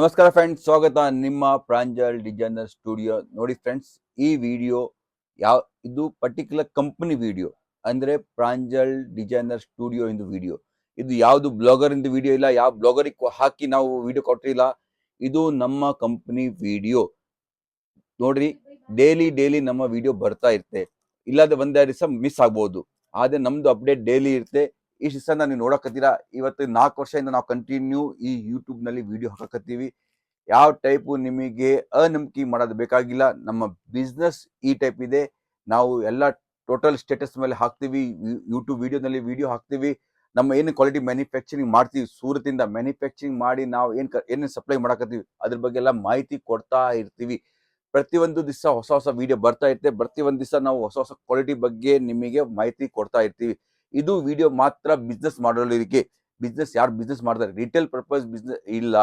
ನಮಸ್ಕಾರ ಫ್ರೆಂಡ್ಸ್, ಸ್ವಾಗತ ನಿಮ್ಮ ಪ್ರಾಂಜಲ್ ಡಿಸೈನರ್ ಸ್ಟುಡಿಯೋ. ನೋಡಿ ಫ್ರೆಂಡ್ಸ್, ಈ ವಿಡಿಯೋ ಇದು ಪರ್ಟಿಕ್ಯುಲರ್ ಕಂಪನಿ ವಿಡಿಯೋ, ಅಂದ್ರೆ ಪ್ರಾಂಜಲ್ ಡಿಸೈನರ್ ಸ್ಟುಡಿಯೋ ಇಂದು ವಿಡಿಯೋ. ಇದು ಯಾವುದು ಬ್ಲಾಗರ್ ಇಂದು ವಿಡಿಯೋ ಇಲ್ಲ, ಯಾವ ಬ್ಲಾಗರಿಗೆ ಹಾಕಿ ನಾವು ವಿಡಿಯೋ ಕೊಟ್ಟಿಲ್ಲ. ಇದು ನಮ್ಮ ಕಂಪನಿ ವಿಡಿಯೋ. ನೋಡ್ರಿ, ಡೈಲಿ ನಮ್ಮ ವಿಡಿಯೋ ಬರ್ತಾ ಇರುತ್ತೆ. ಇಲ್ಲದೆ ಒಂದೆರಡು ದಿವಸ ಮಿಸ್ ಆಗ್ಬೋದು, ಆದ್ರೆ ನಮ್ದು ಅಪ್ಡೇಟ್ ಡೈಲಿ ಇರುತ್ತೆ. ಇಷ್ಟು ದಿವಸ ನೀವು ನೋಡಕತ್ತೀರಾ. ಇವತ್ತು 4 ವರ್ಷದಿಂದ ನಾವು ಕಂಟಿನ್ಯೂ ಈ ಯೂಟ್ಯೂಬ್ ನಲ್ಲಿ ವಿಡಿಯೋ ಹಾಕಕತ್ತೀವಿ. ಯಾವ ಟೈಪು ನಿಮಗೆ ಅನಂಬಿಕೆ ಮಾಡೋದು ಬೇಕಾಗಿಲ್ಲ. ನಮ್ಮ ಬಿಸ್ನೆಸ್ ಈ ಟೈಪ್ ಇದೆ. ನಾವು ಎಲ್ಲ ಟೋಟಲ್ ಸ್ಟೇಟಸ್ ಮೇಲೆ ಹಾಕ್ತೀವಿ, ಯೂಟ್ಯೂಬ್ ವಿಡಿಯೋನಲ್ಲಿ ವಿಡಿಯೋ ಹಾಕ್ತೀವಿ. ನಮ್ಮ ಏನು ಕ್ವಾಲಿಟಿ ಮ್ಯಾನುಫ್ಯಾಕ್ಚರಿಂಗ್ ಮಾಡ್ತೀವಿ, ಸೂರತಿಂದ ಮ್ಯಾನುಫ್ಯಾಕ್ಚರಿಂಗ್ ಮಾಡಿ ನಾವು ಏನೇನು ಸಪ್ಲೈ ಮಾಡಕತ್ತೀವಿ ಅದ್ರ ಬಗ್ಗೆ ಎಲ್ಲ ಮಾಹಿತಿ ಕೊಡ್ತಾ ಇರ್ತೀವಿ. ಪ್ರತಿಯೊಂದು ದಿವಸ ಹೊಸ ಹೊಸ ವಿಡಿಯೋ ಬರ್ತಾ ಇರುತ್ತೆ. ಪ್ರತಿಯೊಂದು ದಿವಸ ನಾವು ಹೊಸ ಹೊಸ ಕ್ವಾಲಿಟಿ ಬಗ್ಗೆ ನಿಮಗೆ ಮಾಹಿತಿ ಕೊಡ್ತಾ ಇರ್ತೀವಿ. ಇದು ವಿಡಿಯೋ ಮಾತ್ರ ಬಿಸ್ನೆಸ್ ಮಾಡೋರಿಗೆ. ಯಾರು ಬಿಸ್ನೆಸ್ ಮಾಡ್ತಾರೆ, ರಿಟೇಲ್ ಪರ್ಪಸ್ ಬಿಸ್ನೆಸ್ ಇಲ್ಲ.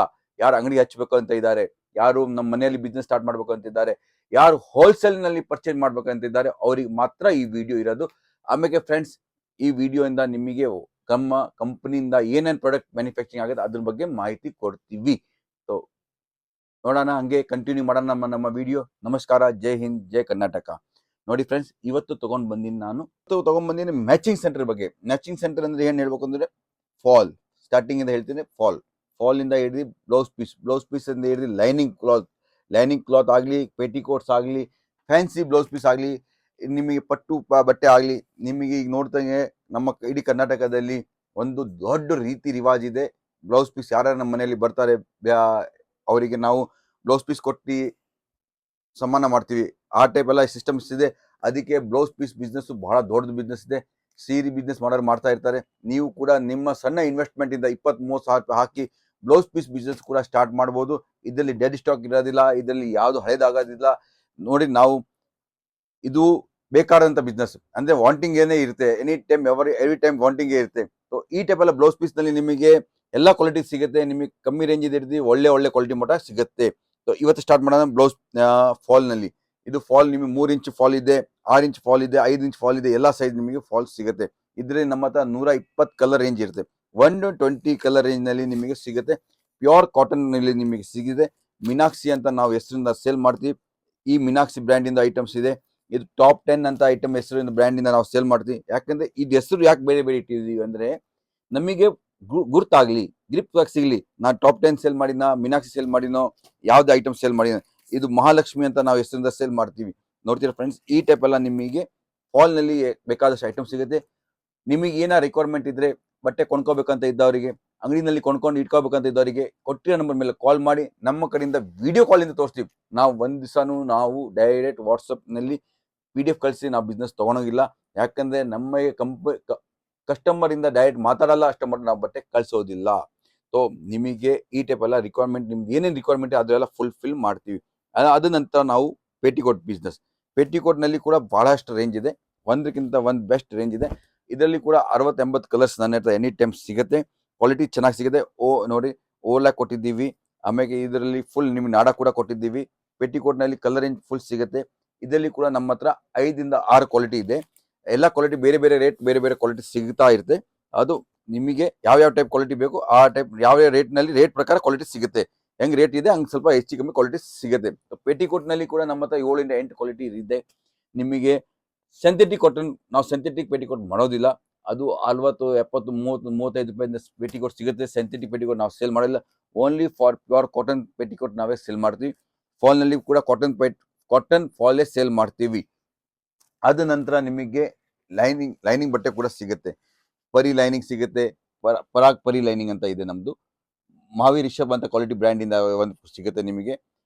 ಯಾರು ಅಂಗಡಿ ಹಚ್ಚಬೇಕು ಅಂತ ಇದ್ದಾರೆ, ಯಾರು ನಮ್ಮ ಮನೆಯಲ್ಲಿ ಬಿಸ್ನೆಸ್ ಸ್ಟಾರ್ಟ್ ಮಾಡ್ಬೇಕು ಅಂತಿದ್ದಾರೆ, ಯಾರು ಹೋಲ್ಸೇಲ್ ನಲ್ಲಿ ಪರ್ಚೇಸ್ ಮಾಡ್ಬೇಕಂತಿದ್ದಾರೆ, ಅವ್ರಿಗೆ ಮಾತ್ರ ಈ ವಿಡಿಯೋ ಇರೋದು. ಆಮೇಲೆ ಫ್ರೆಂಡ್ಸ್, ಈ ವಿಡಿಯೋ ಇಂದ ನಿಮಗೆ ನಮ್ಮ ಕಂಪನಿಯಿಂದ ಏನೇನು ಪ್ರಾಡಕ್ಟ್ ಮ್ಯಾನುಫ್ಯಾಕ್ಚರಿಂಗ್ ಆಗುತ್ತೆ ಅದ್ರ ಬಗ್ಗೆ ಮಾಹಿತಿ ಕೊಡ್ತೀವಿ. ಸೊ ನೋಡೋಣ, ಹಂಗೆ ಕಂಟಿನ್ಯೂ ಮಾಡೋಣ ನಮ್ಮ ವಿಡಿಯೋ. ನಮಸ್ಕಾರ, ಜೈ ಹಿಂದ್, ಜೈ ಕರ್ನಾಟಕ. ನೋಡಿ ಫ್ರೆಂಡ್ಸ್, ಇವತ್ತು ತಗೊಂಡ್ ಬಂದಿನಿ ಮ್ಯಾಚಿಂಗ್ ಸೆಂಟರ್ ಬಗ್ಗೆ. ಮ್ಯಾಚಿಂಗ್ ಸೆಂಟರ್ ಅಂದ್ರೆ ಏನ್ ಹೇಳ್ಬೇಕು ಅಂದ್ರೆ, ಫಾಲ್ ಸ್ಟಾರ್ಟಿಂಗ್ ಇಂದ ಹೇಳ್ತೀನಿ. ಫಾಲ್ ಇಂದ ಹಿಡಿದು ಬ್ಲೌಸ್ ಪೀಸ್ ಇಂದ ಹಿಡಿದು ಲೈನಿಂಗ್ ಕ್ಲಾತ್ ಆಗಲಿ, ಪೆಟಿಕೋಟ್ಸ್ ಆಗಲಿ, ಫ್ಯಾನ್ಸಿ ಬ್ಲೌಸ್ ಪೀಸ್ ಆಗಲಿ, ನಿಮಗೆ ಪಟ್ಟು ಬಟ್ಟೆ ಆಗಲಿ, ನಿಮಗೆ ಈಗ ನೋಡ್ದಂಗೆ ನಮ್ಮ ಇಡೀ ಕರ್ನಾಟಕದಲ್ಲಿ ಒಂದು ದೊಡ್ಡ ರೀತಿ ರಿವಾಜ್ ಇದೆ. ಬ್ಲೌಸ್ ಪೀಸ್ ಯಾರು ನಮ್ಮ ಮನೆಯಲ್ಲಿ ಬರ್ತಾರೆ, ಅವರಿಗೆ ನಾವು ಬ್ಲೌಸ್ ಪೀಸ್ ಕೊಟ್ಟು ಸಮ್ಮಾನ ಮಾಡ್ತೀವಿ. ಆ ಟೈಪ್ ಎಲ್ಲ ಸಿಸ್ಟಮ್ಸ್ ಇದೆ. ಅದಕ್ಕೆ ಬ್ಲೌಸ್ ಪೀಸ್ ಬಿಸ್ನೆಸ್ ಬಹಳ ದೊಡ್ಡ ಬಿಸ್ನೆಸ್ ಇದೆ. ಸೀರೆ ಬಿಸ್ನೆಸ್ ಮಾಡೋರು ಮಾಡ್ತಾ ಇರ್ತಾರೆ. ನೀವು ಕೂಡ ನಿಮ್ಮ ಸಣ್ಣ ಇನ್ವೆಸ್ಟ್ಮೆಂಟ್ ಇಂದ 20-30 ಸಾವಿರ ರೂಪಾಯಿ ಹಾಕಿ ಬ್ಲೌಸ್ ಪೀಸ್ ಬಿಸ್ನೆಸ್ ಕೂಡ ಸ್ಟಾರ್ಟ್ ಮಾಡ್ಬೋದು. ಇದರಲ್ಲಿ ಡೆಡ್ ಸ್ಟಾಕ್ ಇರೋದಿಲ್ಲ, ಇದರಲ್ಲಿ ಯಾವುದು ಹಳೇದಾಗೋದಿಲ್ಲ. ನೋಡಿ, ನಾವು ಇದು ಬೇಕಾದಂತ ಬಿಸ್ನೆಸ್ ಅಂದ್ರೆ ವಾಂಟಿಂಗ್ ಏನೇ ಇರುತ್ತೆ. Any time every time wanting ಇರುತ್ತೆ. ಸೊ ಈ ಟೈಪ್ ಎಲ್ಲ ಬ್ಲೌಸ್ ಪೀಸ್ ನಲ್ಲಿ ನಿಮಗೆ ಎಲ್ಲ ಕ್ವಾಲಿಟಿ ಸಿಗುತ್ತೆ. ನಿಮಗೆ ಕಮ್ಮಿ ರೇಂಜ್ ಇರ್ತೀವಿ, ಒಳ್ಳೆ ಕ್ವಾಲಿಟಿ ಮಟ್ಟ ಸಿಗುತ್ತೆ. ಸೊ ಇವತ್ತು ಸ್ಟಾರ್ಟ್ ಮಾಡೋಣ ಬ್ಲೌಸ್ ಫಾಲ್ ನಲ್ಲಿ. ಇದು ಫಾಲ್ ನಿಮಗೆ 3 ಇಂಚ್ ಫಾಲ್ ಇದೆ, 6 ಇಂಚ್ ಫಾಲ್ ಇದೆ, 5 ಇಂಚ್ ಫಾಲ್ ಇದೆ. ಎಲ್ಲ ಸೈಜ್ ನಿಮಗೆ ಫಾಲ್ ಸಿಗುತ್ತೆ. ಇದ್ರಲ್ಲಿ ನಮ್ಮ ಹತ್ರ 120 ಕಲರ್ ರೇಂಜ್ ಇರುತ್ತೆ. 120 ಕಲರ್ ರೇಂಜ್ ನಲ್ಲಿ ನಿಮಗೆ ಸಿಗುತ್ತೆ. ಪ್ಯೂರ್ ಕಾಟನ್ ನಲ್ಲಿ ನಿಮಗೆ ಸಿಗಿದೆ. ಮಿನಾಕ್ಸಿ ಅಂತ ನಾವು ಹೆಸರಿಂದ ಸೇಲ್ ಮಾಡ್ತೀವಿ. ಈ ಮಿನಾಕ್ಸಿ ಬ್ರ್ಯಾಂಡ್ ಇಂದ ಐಟಮ್ಸ್ ಇದೆ. ಇದು ಟಾಪ್ 10 ಅಂತ ಐಟಮ್ ಹೆಸರು ಬ್ರ್ಯಾಂಡ್ ಇಂದ ನಾವು ಸೇಲ್ ಮಾಡ್ತೀವಿ. ಯಾಕಂದ್ರೆ ಇದು ಹೆಸರು ಯಾಕೆ ಬೇರೆ ಬೇರೆ ಇಟ್ಟಿದೀವಿ ಅಂದ್ರೆ, ನಮಗೆ ಗುರ್ತಾಗ್ಲಿ, ಗ್ರಿಪ್ ಸಿಗ್ಲಿ. ನಾನು ಟಾಪ್ 10 ಸೇಲ್ ಮಾಡಿನ, ಮಿನಾಕ್ಸಿ ಸೇಲ್ ಮಾಡಿನೋ, ಯಾವ್ದು ಐಟಮ್ ಸೇಲ್ ಮಾಡಿನ. ಇದು ಮಹಾಲಕ್ಷ್ಮಿ ಅಂತ ನಾವು ಹೆಸರಿಂದ ಸೇಲ್ ಮಾಡ್ತೀವಿ. ನೋಡ್ತೀರಾ ಫ್ರೆಂಡ್ಸ್, ಈ ಟೈಪ್ ಎಲ್ಲ ನಿಮಗೆ ಫಾಲ್ ನಲ್ಲಿ ಬೇಕಾದಷ್ಟು ಐಟಮ್ ಸಿಗುತ್ತೆ. ನಿಮಗೆ ಏನ ರಿಕ್ವೈರ್ಮೆಂಟ್ ಇದ್ರೆ, ಬಟ್ಟೆ ಕೊಂಡ್ಕೋಬೇಕಂತ ಇದ್ದವರಿಗೆ, ಅಂಗಡಿನಲ್ಲಿ ಕೊಂಡ್ಕೊಂಡು ಇಟ್ಕೋಬೇಕಂತ ಇದ್ದವರಿಗೆ, ಕೊಟ್ಟಿರೋ ನಂಬರ್ ಮೇಲೆ ಕಾಲ್ ಮಾಡಿ ನಮ್ಮ ಕಡೆಯಿಂದ ವಿಡಿಯೋ ಕಾಲ್ ಇಂದ ತೋರಿಸ್ತೀವಿ. ನಾವು ಒಂದ್ ದಿವಸನೂ ನಾವು ಡೈರೆಕ್ಟ್ ವಾಟ್ಸಪ್ ನಲ್ಲಿ PDF ಕಳಿಸಿ ನಾವು ಬಿಸ್ನೆಸ್ ತಗೊಳೋಗಿಲ್ಲ. ಯಾಕಂದ್ರೆ ನಮ್ಮ ಕಸ್ಟಮರ್ ಇಂದ ಡೈರೆಕ್ಟ್ ಮಾತಾಡಲ್ಲ, ಕಸ್ಟಮರ್ ನಾವು ಬಟ್ಟೆ ಕಳ್ಸೋದಿಲ್ಲ. ಸೊ ನಿಮಗೆ ಈ ಟೈಪ್ ಎಲ್ಲ ರಿಕ್ವೈರ್ಮೆಂಟ್, ನಿಮ್ಗೆ ಏನೇನು ರಿಕ್ವೈರ್ಮೆಂಟ್ ಅದೆಲ್ಲ ಫುಲ್ಫಿಲ್ ಮಾಡ್ತೀವಿ. ಅದ ನಂತರ ನಾವು ಪೆಟಿಕೋಟ್ ಬಿಸ್ನೆಸ್. ಪೆಟಿಕೋಟ್ ನಲ್ಲಿ ಕೂಡ ಬಹಳಷ್ಟು ರೇಂಜ್ ಇದೆ. ಒಂದಕ್ಕಿಂತ ಒಂದು ಬೆಸ್ಟ್ ರೇಂಜ್ ಇದೆ. ಇದರಲ್ಲಿ ಕೂಡ 60-80 ಕಲರ್ಸ್ ನನ್ನ ಹತ್ರ ಎನಿ ಟೈಮ್ ಸಿಗುತ್ತೆ. ಕ್ವಾಲಿಟಿ ಚೆನ್ನಾಗಿ ಸಿಗುತ್ತೆ. ನೋಡಿ, ಓಲಾ ಕೊಟ್ಟಿದ್ದೀವಿ. ಆಮೇಲೆ ಇದರಲ್ಲಿ ಫುಲ್ ನಿಮ್ಗೆ ನಾಡ ಕೂಡ ಕೊಟ್ಟಿದ್ದೀವಿ. ಪೆಟಿಕೋಟ್ ನಲ್ಲಿ ಕಲರ್ ರೇಂಜ್ ಫುಲ್ ಸಿಗುತ್ತೆ. ಇದರಲ್ಲಿ ಕೂಡ ನಮ್ಮ ಹತ್ರ 5-6 ಕ್ವಾಲಿಟಿ ಇದೆ. ಎಲ್ಲ ಕ್ವಾಲಿಟಿ ಬೇರೆ ಬೇರೆ ರೇಟ್, ಬೇರೆ ಬೇರೆ ಕ್ವಾಲಿಟಿ ಸಿಗ್ತಾ ಇರುತ್ತೆ. ಅದು ನಿಮಗೆ ಯಾವ ಟೈಪ್ ಕ್ವಾಲಿಟಿ ಬೇಕು ಆ ಟೈಪ್ ಯಾವ ರೇಟ್ ನಲ್ಲಿ ರೇಟ್ ಪ್ರಕಾರ ಕ್ವಾಲಿಟಿ ಸಿಗುತ್ತೆ. ಹೆಂಗ್ ರೇಟ್ ಇದೆ ಹಂಗ್ ಸ್ವಲ್ಪ ಹೆಚ್ಚು ಕಮ್ಮಿ ಕ್ವಾಲಿಟಿ ಸಿಗುತ್ತೆ. ಪೆಟಿಕೋಟ್ ನಲ್ಲಿ ಕೂಡ ನಮ್ಮ ಹತ್ರ 7-8 ಕ್ವಾಲಿಟಿ ಇದೆ. ನಿಮಗೆ ಸಿಂಥೆಟಿಕ್ ಕಾಟನ್, ನಾವು ಸಿಂಥೆಟಿಕ್ ಪೆಟಿಕೋಟ್ ಮಾಡೋದಿಲ್ಲ. ಅದು 40, 70, 30, 35 ರೂಪಾಯಿಂದ ಪೆಟಿಕೋಟ್ ಸಿಗುತ್ತೆ. ಸಿಂಥೆಟಿಕ್ ಪೆಟಿಕೋಟ್ ನಾವು ಸೇಲ್ ಮಾಡಿಲ್ಲ. Only for pure cotton petticoat ನಾವೇ ಸೇಲ್ ಮಾಡ್ತೀವಿ. ಫಾಲ್ ನಲ್ಲಿ ಕೂಡ ಕಾಟನ್ ಫಾಲೇ ಸೇಲ್ ಮಾಡ್ತೀವಿ. ಅದ ನಂತರ ನಿಮಗೆ ಲೈನಿಂಗ್ ಬಟ್ಟೆ ಕೂಡ ಸಿಗುತ್ತೆ. ಪರಿ ಲೈನಿಂಗ್ ಸಿಗುತ್ತೆ. ಪರಾಗ್ ಪರಿ ಲೈನಿಂಗ್ ಅಂತ ಇದೆ ನಮ್ದು. ಮಹಾವೀರ್ ರಿಷಬ್ ಅಂತ ಕ್ವಾಲಿಟಿ ಬ್ರ್ಯಾಂಡ್ ಇಂದ ಒಂದು ಸಿಗುತ್ತೆ. ನಿಮಗೆ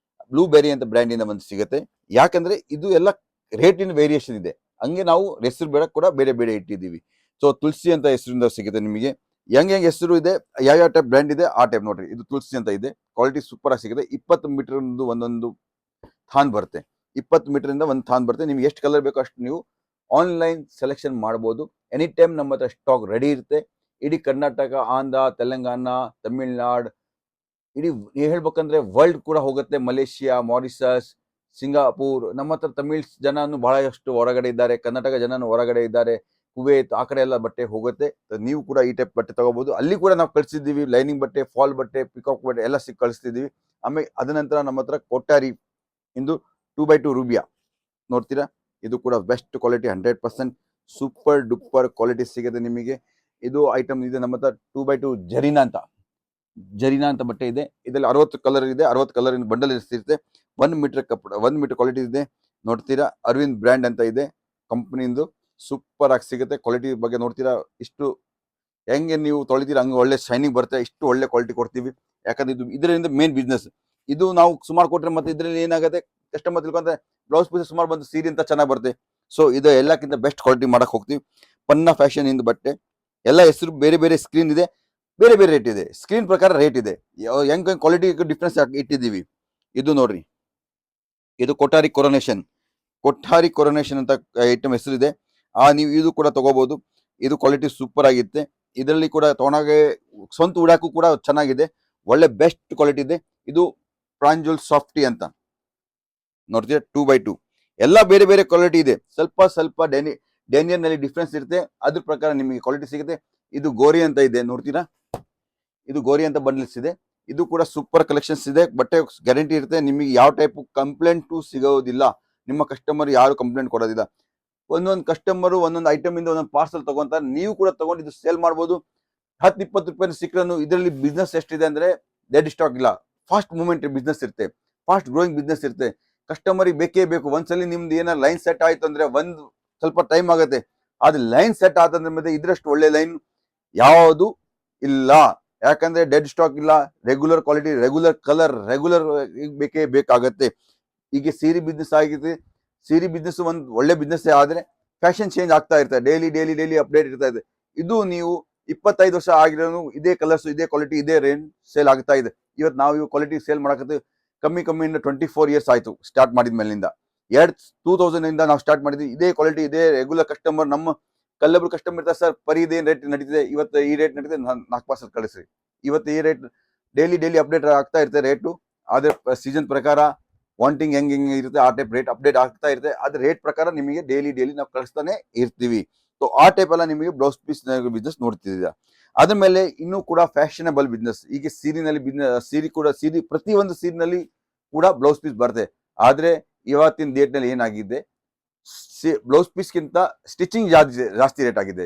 ಬ್ಲೂಬೆರಿ ಅಂತ ಬ್ರ್ಯಾಂಡ್ ಇಂದ ಒಂದು ಸಿಗುತ್ತೆ. ಯಾಕಂದ್ರೆ ಇದು ಎಲ್ಲ ರೇಟಿನ ವೇರಿಯೇಷನ್ ಇದೆ. ಹಂಗೆ ನಾವು ಹೆಸರು ಬೇಡ ಕೂಡ ಬೇರೆ ಬೇರೆ ಇಟ್ಟಿದ್ದೀವಿ. ಸೊ ತುಳಸಿ ಅಂತ ಹೆಸರಿಂದ ಸಿಗುತ್ತೆ ನಿಮಗೆ. ಹೆಂಗ್ ಹೆಸರು ಇದೆ, ಯಾವ ಟೈಪ್ ಬ್ರ್ಯಾಂಡ್ ಇದೆ ಆ ಟೈಪ್ ನೋಡ್ರಿ. ಇದು ತುಳಸಿ ಅಂತ ಇದೆ. ಕ್ವಾಲಿಟಿ ಸೂಪರ್ ಆಗಿ ಸಿಗುತ್ತೆ. 20 ಮೀಟರ್ ಒಂದೊಂದು ಥಾನ್ ಬರುತ್ತೆ. 20 ಮೀಟರ್ ಇಂದ ಒಂದು ಥಾನ್ ಬರುತ್ತೆ. ನಿಮ್ಗೆ ಎಷ್ಟು ಕಲರ್ ಬೇಕೋ ಅಷ್ಟು ನೀವು ಆನ್ಲೈನ್ ಸೆಲೆಕ್ಷನ್ ಮಾಡ್ಬೋದು. ಎನಿ ಟೈಮ್ ನಮ್ಮ ಹತ್ರ ಸ್ಟಾಕ್ ರೆಡಿ ಇರುತ್ತೆ. ಇಡೀ ಕರ್ನಾಟಕ, ಆಂಧ್ರ, ತೆಲಂಗಾಣ, ತಮಿಳ್ನಾಡು, ಇಡೀ ಹೇಳ್ಬೇಕಂದ್ರೆ ವರ್ಲ್ಡ್ ಕೂಡ ಹೋಗುತ್ತೆ. Malaysia, Mauritius, Singapore. ನಮ್ಮ ಹತ್ರ ತಮಿಳ್ ಜನನು ಬಹಳಷ್ಟು ಹೊರಗಡೆ ಇದ್ದಾರೆ, ಕರ್ನಾಟಕ ಜನನು ಹೊರಗಡೆ ಇದ್ದಾರೆ. ಕುವೈತ್ ಆ ಕಡೆ ಎಲ್ಲ ಬಟ್ಟೆ ಹೋಗುತ್ತೆ. ನೀವು ಕೂಡ ಈ ಟೈಪ್ ಬಟ್ಟೆ ತಗೋಬಹುದು. ಅಲ್ಲಿ ಕೂಡ ನಾವು ಕಳಿಸಿದ್ದೀವಿ, ಲೈನಿಂಗ್ ಬಟ್ಟೆ, ಫಾಲ್ ಬಟ್ಟೆ, ಪಿಕಾಕ್ ಬಟ್ಟೆ ಎಲ್ಲ ಕಳಿಸ್ತಿದ್ದೀವಿ. ಆಮೇಲೆ ಅದ ನಂತರ ನಮ್ಮ ಹತ್ರ ಕೊಟ್ಟಾರಿ ಇಂದು 2x2 ರೂಬಿಯಾ ನೋಡ್ತೀರಾ, ಇದು ಕೂಡ best quality 100% super duper quality ಸಿಗುತ್ತೆ ನಿಮಗೆ. ಇದು ಐಟಮ್ ಇದೆ ನಮ್ಮ ಹತ್ರ 2x2 ಜರೀನಾ ಅಂತ ಬಟ್ಟೆ ಇದೆ. ಇದರಲ್ಲಿ 60 ಕಲರ್ ಇದೆ, 60 ಕಲರ್ ಬಂಡಲ್ ಇರುತ್ತೆ. 1 ಮೀಟರ್ ಕಪಡ, 1 ಮೀಟರ್ ಕ್ವಾಲಿಟಿ ಇದೆ ನೋಡ್ತೀರಾ. ಅರವಿಂದ್ ಬ್ರ್ಯಾಂಡ್ ಅಂತ ಇದೆ ಕಂಪ್ನಿಯಿಂದ, ಸೂಪರ್ ಆಗಿ ಸಿಗುತ್ತೆ. ಕ್ವಾಲಿಟಿ ಬಗ್ಗೆ ನೋಡ್ತೀರಾ, ಇಷ್ಟು ಹೆಂಗೆ ನೀವು ತೊಳಿತೀರಾ ಹಂಗೆ ಒಳ್ಳೆ ಶೈನಿಂಗ್ ಬರುತ್ತೆ, ಇಷ್ಟು ಒಳ್ಳೆ ಕ್ವಾಲಿಟಿ ಕೊಡ್ತೀವಿ. ಯಾಕಂದ್ರೆ ಇದು ಇದರಿಂದ ಮೇನ್ ಬಿಸ್ನೆಸ್. ಇದು ನಾವು ಸುಮಾರು ಕೊಟ್ರೆ ಮತ್ತೆ ಇದರಲ್ಲಿ ಏನಾಗುತ್ತೆ, ಕಸ್ಟಮರ್ ತಿಳ್ಕೊಂಡ್ರೆ ಬ್ಲೌಸ್ ಪೀಸ್ ಸುಮಾರು ಬಂದು ಸೀರೆ ಅಂತ ಚೆನ್ನಾಗಿ ಬರುತ್ತೆ. ಸೊ ಇದು ಎಲ್ಲಕ್ಕಿಂತ ಬೆಸ್ಟ್ ಕ್ವಾಲಿಟಿ ಮಾಡಕ್ ಹೋಗ್ತೀವಿ. ಪನ್ನಾ ಫ್ಯಾಷನ್ ಇಂದ ಬಟ್ಟೆ ಎಲ್ಲ ಹೆಸರು ಬೇರೆ ಬೇರೆ ಸ್ಕ್ರೀನ್ ಇದೆ, ಬೇರೆ ಬೇರೆ ರೇಟ್ ಇದೆ, ಸ್ಕ್ರೀನ್ ಪ್ರಕಾರ ರೇಟ್ ಇದೆ. ಹೆಂಗ್ ಕ್ವಾಲಿಟಿ ಡಿಫ್ರೆನ್ಸ್ ಇಟ್ಟಿದ್ದೀವಿ. ಇದು ನೋಡ್ರಿ, ಇದು ಕೊಠಾರಿ ಕೊರೋನೇಷನ್ ಅಂತ ಐಟಮ್ ಹೆಸರಿದೆ. ನೀವು ಇದು ಕೂಡ ತಗೋಬಹುದು. ಇದು ಕ್ವಾಲಿಟಿ ಸೂಪರ್ ಆಗಿರುತ್ತೆ. ಇದರಲ್ಲಿ ಕೂಡ ತಗೊಂಡಾಗೆ ಸ್ವಂತ ಉಡಾಕು ಕೂಡ ಚೆನ್ನಾಗಿದೆ, ಒಳ್ಳೆ ಬೆಸ್ಟ್ ಕ್ವಾಲಿಟಿ ಇದೆ. ಇದು ಪ್ರಾಂಜುಲ್ ಸಾಫ್ಟಿ ಅಂತ ನೋಡ್ತೀರಾ, 2x2 ಎಲ್ಲ ಬೇರೆ ಬೇರೆ ಕ್ವಾಲಿಟಿ ಇದೆ. ಸ್ವಲ್ಪ ಡೆನಿಯರ್ ನಲ್ಲಿ ಡಿಫ್ರೆನ್ಸ್ ಇರುತ್ತೆ, ಅದ್ರ ಪ್ರಕಾರ ನಿಮಗೆ ಕ್ವಾಲಿಟಿ ಸಿಗುತ್ತೆ. ಇದು ಗೋರಿ ಅಂತ ಇದೆ ನೋಡ್ತೀರಾ, ಇದು ಗೋರಿ ಅಂತ ಬಂಡಲ್ಸ್ ಇದೆ. ಇದು ಕೂಡ ಸೂಪರ್ ಕಲೆಕ್ಷನ್ಸ್ ಇದೆ. ಬಟ್ಟೆ ಗ್ಯಾರಂಟಿ ಇರುತ್ತೆ, ನಿಮಗೆ ಯಾವ ಟೈಪ್ ಕಂಪ್ಲೇಂಟು ಸಿಗೋದಿಲ್ಲ. ನಿಮ್ಮ ಕಸ್ಟಮರ್ ಯಾರು ಕಂಪ್ಲೇಂಟ್ ಕೊಡೋದಿಲ್ಲ. ಒಂದೊಂದು ಕಸ್ಟಮರ್ ಒಂದೊಂದು ಐಟಮ್ ಇಂದ ಒಂದೊಂದು ಪಾರ್ಸಲ್ ತಗೊಂತಾರೆ, ನೀವು ಕೂಡ ತಗೊಂಡು ಇದು ಸೇಲ್ ಮಾಡ್ಬೋದು. 10-20 ರೂಪಾಯಿ ಸಿಕ್ಕರನು ಇದರಲ್ಲಿ ಬಿಸ್ನೆಸ್ ಎಷ್ಟಿದೆ ಅಂದ್ರೆ ಡೆಡ್ ಸ್ಟಾಕ್ ಇಲ್ಲ, ಫಾಸ್ಟ್ ಮೂವ್ಮೆಂಟ್ ಬಿಸ್ನೆಸ್ ಇರುತ್ತೆ, ಫಾಸ್ಟ್ ಗ್ರೋಯಿಂಗ್ ಬಿಸ್ನೆಸ್ ಇರುತ್ತೆ. ಕಸ್ಟಮರಿಗೆ ಬೇಕೇ ಬೇಕು. ಒಂದ್ಸಲಿ ನಿಮ್ದು ಏನಾರ ಲೈನ್ ಸೆಟ್ ಆಯ್ತು ಅಂದ್ರೆ ಸ್ವಲ್ಪ ಟೈಮ್ ಆಗುತ್ತೆ. ಆದ್ರೆ ಲೈನ್ ಸೆಟ್ ಆತಂದ್ರೆ ಮತ್ತೆ ಇದ್ರಷ್ಟು ಒಳ್ಳೆ ಲೈನ್ ಯಾವುದು ಇಲ್ಲ. ಯಾಕಂದ್ರೆ ಡೆಡ್ ಸ್ಟಾಕ್ ಇಲ್ಲ, regular quality, regular colour, regular ಬೇಕೇ ಬೇಕಾಗತ್ತೆ. ಈಗ ಸೀರೆ ಬಿಸ್ನೆಸ್ ಆಗಿದೆ, ಸೀರೆ ಬಿಸ್ನೆಸ್ ಒಂದು ಒಳ್ಳೆ ಬಿಸ್ನೆಸ್ ಆದ್ರೆ ಫ್ಯಾಷನ್ ಚೇಂಜ್ ಆಗ್ತಾ ಇರ್ತದೆ, ಡೈಲಿ ಅಪ್ಡೇಟ್ ಇರ್ತಾ ಇದೆ. ಇದು ನೀವು 25 ವರ್ಷ ಆಗಿರೋನು ಇದೇ ಕಲರ್ಸ್, ಇದೇ ಕ್ವಾಲಿಟಿ, ಇದೇ ರೇಂಜ್ ಸೇಲ್ ಆಗ್ತಾ ಇದೆ. ಇವತ್ತು ನಾವು ಇವು ಕ್ವಾಲಿಟಿ ಸೇಲ್ ಮಾಡಕತ್ತೀವಿ. ಕಮ್ಮಿಯಿಂದ 24 ಇಯರ್ಸ್ ಆಯ್ತು ಸ್ಟಾರ್ಟ್ ಮಾಡಿದ ಮೇಲಿಂದ. 2000 ಇಂದ ನಾವು ಸ್ಟಾರ್ಟ್ ಮಾಡಿದ್ವಿ. ಇದೇ ಕ್ವಾಲಿಟಿ, ಇದೇ ರೆಗ್ಯುಲರ್ ಕಸ್ಟಮರ್. ನಮ್ಮ ಕಲ್ಲೊಬ್ರು ಕಸ್ಟಮರ್ ಇರ್ತಾರೆ, ಸರ್ ಪರಿ ಇದೇನು ರೇಟ್ ನಡೀತಿದೆ, ಇವತ್ತು ಈ ರೇಟ್ ನಡೀತಿದೆ, 4 ಪಾರ್ಸಲ್ ಕಳಿಸ್ರಿ. ಇವತ್ತು ಈ ರೇಟ್ ಡೈಲಿ ಅಪ್ಡೇಟ್ ಆಗ್ತಾ ಇರುತ್ತೆ ರೇಟು. ಆದ್ರೆ ಸೀಸನ್ ಪ್ರಕಾರ ವಾಂಟಿಂಗ್ ಹೆಂಗೆ ಇರುತ್ತೆ ಆ ಟೈಪ್ ರೇಟ್ ಅಪ್ಡೇಟ್ ಆಗ್ತಾ ಇರುತ್ತೆ. ಅದ್ರ ರೇಟ್ ಪ್ರಕಾರ ನಿಮಗೆ ಡೈಲಿ ನಾವು ಕಳಿಸ್ತಾನೆ ಇರ್ತೀವಿ. ಸೊ ಆ ಟೈಪ್ ಎಲ್ಲ ನಿಮಗೆ ಬ್ಲೌಸ್ ಪೀಸ್ ಬಿಸ್ನೆಸ್ ನೋಡ್ತಿದ್ದೀರಾ. ಅದ್ರ ಮೇಲೆ ಇನ್ನೂ ಕೂಡ ಫ್ಯಾಷನಬಲ್ ಬಿಸ್ನೆಸ್. ಈಗ ಸೀರಿನಲ್ಲಿ ಬಿಸ್ನೆಸ್, ಸೀರೆ ಪ್ರತಿಯೊಂದು ಸೀರಿನಲ್ಲಿ ಕೂಡ ಬ್ಲೌಸ್ ಪೀಸ್ ಬರುತ್ತೆ. ಆದ್ರೆ ಇವತ್ತಿನ ಡೇಟ್ ನಲ್ಲಿ ಏನಾಗಿದೆ, ಬ್ಲೌಸ್ ಪೀಸ್ಗಿಂತ ಸ್ಟಿಚಿಂಗ್ ಜಾಸ್ತಿ ರೇಟ್ ಆಗಿದೆ.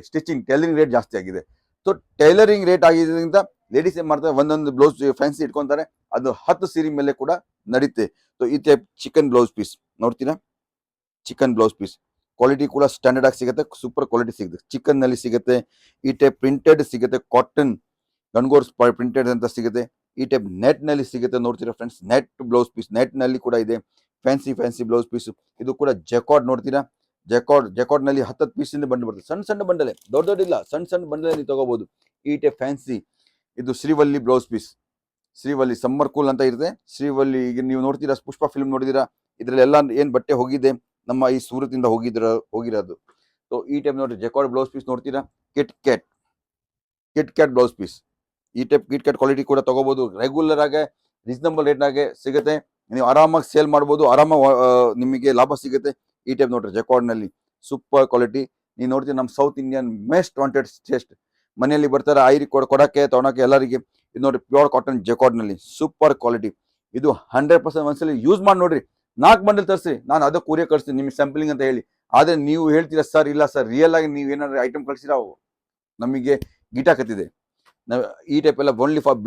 ಟೈಲರಿಂಗ್ ರೇಟ್ ಜಾಸ್ತಿ ಆಗಿದೆ. ಸೊ ಟೈಲರಿಂಗ್ ರೇಟ್ ಆಗಿದ್ದರಿಂದ ಲೇಡೀಸ್ ಏನ್ ಮಾಡ್ತಾರೆ, ಒಂದೊಂದು ಬ್ಲೌಸ್ ಫ್ಯಾನ್ಸಿ ಇಟ್ಕೊಂತಾರೆ, ಅದು 10 ಸೀರೆ ಮೇಲೆ ಕೂಡ ನಡೀತೆ. ಸೊ ಈ ಟೈಪ್ ಚಿಕನ್ ಬ್ಲೌಸ್ ಪೀಸ್ ನೋಡ್ತೀರಾ, ಚಿಕನ್ ಬ್ಲೌಸ್ ಪೀಸ್ ಕ್ವಾಲಿಟಿ ಕೂಡ ಸ್ಟ್ಯಾಂಡರ್ಡ್ ಆಗಿ ಸಿಗುತ್ತೆ, ಸೂಪರ್ ಕ್ವಾಲಿಟಿ ಸಿಗುತ್ತೆ. ಚಿಕನ್ ನಲ್ಲಿ ಸಿಗುತ್ತೆ, ಈ ಟೈಪ್ ಪ್ರಿಂಟೆಡ್ ಸಿಗುತ್ತೆ, ಕಾಟನ್ ಗನ್ಗೋರ್ ಪ್ರಿಂಟೆಡ್ ಅಂತ ಸಿಗುತ್ತೆ. ಈ ಟೈಪ್ ನೆಟ್ ನಲ್ಲಿ ಸಿಗುತ್ತೆ ನೋಡ್ತೀರಾ friends, net blouse piece, net ನಲ್ಲಿ ಕೂಡ ಇದೆ. Fancy blouse piece. ಇದು ಕೂಡ ಜೆಕಾರ್ಡ್ ನೋಡ್ತೀರಾ, ಜೆಕಾರ್ಡ್ ನಲ್ಲಿ 10 ಪೀಸ್ ಇಂದ ಬಂದು ಬರ್ತದೆ. ಸಣ್ಣ ಬಂಡಲೆ, ದೊಡ್ಡದಿಲ್ಲ, ಸಣ್ಣ ಬಂಡಲೆ ನೀವು ತಗೋಬಹುದು. ಈ ಟೈಪ್ ಫ್ಯಾನ್ಸಿ. ಇದು Srivalli blouse piece, Srivalli summer cool ಅಂತ ಇರುತ್ತೆ. ಶ್ರೀವಲ್ಲಿ ಈಗ ನೀವು ನೋಡ್ತೀರಾ, ಪುಷ್ಪ ಫಿಲ್ಮ್ ನೋಡಿದೀರಾ, ಇದ್ರಲ್ಲಿ ಎಲ್ಲ ಏನ್ ಬಟ್ಟೆ ಹೋಗಿದೆ ನಮ್ಮ ಈ ಸೂರತ್ ಇಂದ ಹೋಗಿರೋದು. ಸೊ ಈ ಟೈಪ್ ನೋಡಿ ಜೆಕಾರ್ಡ್ ಬ್ಲೌಸ್ ಪೀಸ್ ನೋಡ್ತೀರಾ. Kit Kat blouse piece. ಈ ಟೈಪ್ ಕಿಟ್ ಕ್ಯಾಟ್ ಕ್ವಾಲಿಟಿ ಕೂಡ ತಗೋಬಹುದು. ರೆಗ್ಯುಲರ್ ಆಗಿ ರೀಸನಬಲ್ ರೇಟ್ ಆಗಿ ಸಿಗುತ್ತೆ, ನೀವು ಆರಾಮಾಗಿ ಸೇಲ್ ಮಾಡ್ಬೋದು, ಆರಾಮಾಗಿ ನಿಮಗೆ ಲಾಭ ಸಿಗುತ್ತೆ. ಈ ಟೈಪ್ ನೋಡ್ರಿ ಜೆಕಾರ್ಡ್ ನಲ್ಲಿ ಸೂಪರ್ ಕ್ವಾಲಿಟಿ. ನೀವು ನೋಡ್ತೀವಿ ನಮ್ಮ south Indian most wanted taste, ಮನೆಯಲ್ಲಿ ಬರ್ತಾರೆ ಐರಿ ಕೊಡಕ್ಕೆ ತೊಗೊಳಕ್ಕೆ ಎಲ್ಲರಿಗೆ. ಇದು ನೋಡಿ ಪ್ಯೂರ್ ಕಾಟನ್ ಜೆಕಾರ್ಡ್ ನಲ್ಲಿ ಸೂಪರ್ ಕ್ವಾಲಿಟಿ. ಇದು 100% ಒಂದ್ಸಲಿ ಯೂಸ್ ಮಾಡಿ ನೋಡ್ರಿ. 4 ಬಂಡಲ್ ತರಿಸಿ, ನಾನು ಅದಕ್ಕೆ ಕೂರಿಯ ಕಳಿಸ್ತೀನಿ ನಿಮಗೆ ಸ್ಯಾಂಪಲಿಂಗ್ ಅಂತ ಹೇಳಿ. ಆದ್ರೆ ನೀವು ಹೇಳ್ತೀರಾ ಸರ್ ಇಲ್ಲ ಸರ್, ರಿಯಲ್ ಆಗಿ ನೀವು ಏನಾದ್ರು ಐಟಮ್ ಕಳಿಸಿರಾ ನಮಗೆ ಗಿಟಾಕತ್ತಿದೆ. ಈ ಟೈಪ್ ಎಲ್ಲ ಓನ್ಲಿ ಫಾರ್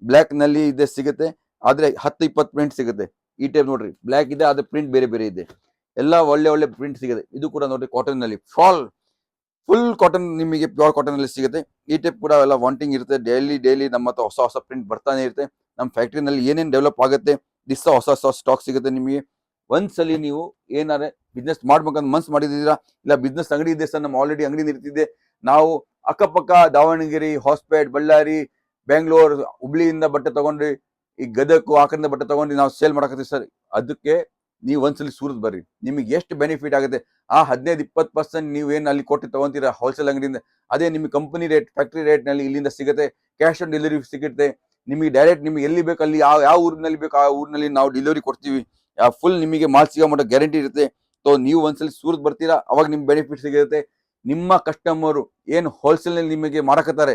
ಬ್ಲ್ಯಾಕ್ ನಲ್ಲಿ ಇದೆ ಸಿಗುತ್ತೆ. ಆದ್ರೆ 10-20 ಪ್ರಿಂಟ್ ಸಿಗುತ್ತೆ. ಈ ಟೈಪ್ ನೋಡ್ರಿ, ಬ್ಲ್ಯಾಕ್ ಇದೆ, ಆದ್ರೆ ಪ್ರಿಂಟ್ ಬೇರೆ ಇದೆ. ಎಲ್ಲ ಒಳ್ಳೆ ಪ್ರಿಂಟ್ ಸಿಗುತ್ತೆ. ಇದು ಕೂಡ ನೋಡ್ರಿ ಕಾಟನ್ ನಲ್ಲಿ ಫುಲ್ ಕಾಟನ್, ನಿಮಗೆ ಪ್ಯೂರ್ ಕಾಟನ್ ಅಲ್ಲಿ ಸಿಗುತ್ತೆ. ಈ ಟೈಪ್ ಕೂಡ ಎಲ್ಲ ವಾಂಟಿಂಗ್ ಇರುತ್ತೆ. ಡೈಲಿ ನಮ್ಮ ಹತ್ರ ಹೊಸ ಪ್ರಿಂಟ್ ಬರ್ತಾನೆ ಇರುತ್ತೆ. ನಮ್ಮ ಫ್ಯಾಕ್ಟ್ರಿನಲ್ಲಿ ಏನೇನು ಡೆವಲಪ್ ಆಗುತ್ತೆ ದಿವಸ ಹೊಸ ಸ್ಟಾಕ್ ಸಿಗುತ್ತೆ ನಿಮಗೆ. ಒಂದ್ಸಲಿ ನೀವು ಏನಾರೆ ಬಿಸ್ನೆಸ್ ಮಾಡ್ಬೇಕಂತ ಮನ್ಸು ಮಾಡಿದೀರಾ, ಇಲ್ಲ ಬಿಸ್ನೆಸ್ ಅಂಗಡಿ ಇದೆ ಸರ್, ನಮ್ಮ ಆಲ್ರೆಡಿ ಅಂಗಡಿ ಇರ್ತಿದೆ, ನಾವು ಅಕ್ಕಪಕ್ಕ ದಾವಣಗೆರೆ, ಹೊಸಪೇಟೆ, ಬಳ್ಳಾರಿ, ಬೆಂಗಳೂರು, ಹುಬ್ಳಿಯಿಂದ ಬಟ್ಟೆ ತಗೊಂಡ್ರಿ, ಈ ಗದಗು ಆ ಕಡೆಯಿಂದ ಬಟ್ಟೆ ತಗೊಂಡು ನಾವು ಸೇಲ್ ಮಾಡಕತ್ತೀವಿ ಸರ್, ಅದಕ್ಕೆ ನೀವು ಒಂದ್ಸಲಿ ಸೂರತ್ ಬರ್ರಿ. ನಿಮಗೆ ಎಷ್ಟು ಬೆನಿಫಿಟ್ ಆಗುತ್ತೆ. ಆ 15-20% ನೀವು ಏನು ಅಲ್ಲಿ ಕೊಟ್ಟು ತಗೊಂತೀರಾ ಹೋಲ್ಸೇಲ್ ಅಂಗಡಿಯಿಂದ, ಅದೇ ನಿಮಗೆ ಕಂಪನಿ ರೇಟ್, ಫ್ಯಾಕ್ಟ್ರಿ ರೇಟ್ ನಲ್ಲಿ ಇಲ್ಲಿಂದ ಸಿಗುತ್ತೆ. ಕ್ಯಾಶ್ ಆನ್ ಡೆಲಿವರಿ ಸಿಗುತ್ತೆ ನಿಮಗೆ. ಡೈರೆಕ್ಟ್ ನಿಮಗೆ ಎಲ್ಲಿ ಬೇಕು ಅಲ್ಲಿ, ಯಾವ ಊರಿನಲ್ಲಿ ಬೇಕು ಆ ಊರಿನಲ್ಲಿ ನಾವು ಡೆಲಿವರಿ ಕೊಡ್ತೀವಿ. ಫುಲ್ ನಿಮಗೆ ಮಾಲ್ ಸಿಗೋ ಮಟ್ಟ ಗ್ಯಾರಂಟಿ ಇರುತ್ತೆ. ಸೊ ನೀವು ಒಂದ್ಸಲಿ ಸೂರತ್ ಬರ್ತೀರಾ, ಅವಾಗ ನಿಮ್ಗೆ ಬೆನಿಫಿಟ್ ಸಿಗುತ್ತೆ. ನಿಮ್ಮ ಕಸ್ಟಮರು ಏನು ಹೋಲ್ಸೇಲ್ ನಲ್ಲಿ ನಿಮಗೆ ಮಾರಕತ್ತಾರೆ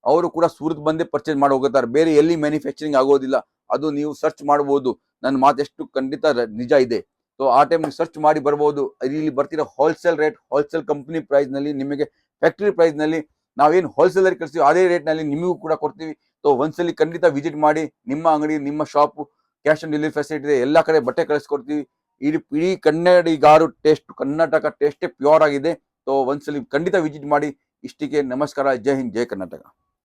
ಅವರು ಕೂಡ ಸೂರತ್ ಬಂದೇ ಪರ್ಚೇಸ್ ಮಾಡಿ ಹೋಗುತ್ತಾರೆ. ಬೇರೆ ಎಲ್ಲಿ ಮ್ಯಾನುಫ್ಯಾಕ್ಚರಿಂಗ್ ಆಗೋದಿಲ್ಲ. ಅದು ನೀವು ಸರ್ಚ್ ಮಾಡಬಹುದು. ನನ್ನ ಮಾತು ಎಷ್ಟು ಖಂಡಿತ ನಿಜ ಇದೆ. ಸೊ ಆ ಟೈಮ್ ಸರ್ಚ್ ಮಾಡಿ ಬರ್ಬೋದು. ಇಲ್ಲಿ ಬರ್ತಿರೋ wholesale rate, wholesale company price ನಲ್ಲಿ ನಿಮಗೆ ಫ್ಯಾಕ್ಟರಿ ಪ್ರೈಸ್ ನಲ್ಲಿ ನಾವೇನು ಹೋಲ್ಸೇಲರ್ ಕಳಿಸ್ತೀವಿ ಅದೇ ರೇಟ್ ನಲ್ಲಿ ನಿಮಗೂ ಕೂಡ ಕೊಡ್ತೀವಿ. ಸೊ ಒಂದ್ಸಲಿ ಖಂಡಿತ ವಿಸಿಟ್ ಮಾಡಿ. ನಿಮ್ಮ ಅಂಗಡಿ, ನಿಮ್ಮ shop, cash on delivery facility ಇದೆ. ಎಲ್ಲ ಕಡೆ ಬಟ್ಟೆ ಕಳಿಸ್ಕೊಡ್ತೀವಿ. ಇಡೀ ಕನ್ನಡಿಗಾರು ಟೇಸ್ಟ್, ಕರ್ನಾಟಕ ಟೇಸ್ಟೇ ಪ್ಯೂರ್ ಆಗಿದೆ. ಸೊ ಒಂದ್ಸಲಿ ಖಂಡಿತ ವಿಸಿಟ್ ಮಾಡಿ. ಇಷ್ಟಿಗೆ ನಮಸ್ಕಾರ. ಜೈ ಹಿಂದ್, ಜೈ ಕರ್ನಾಟಕ.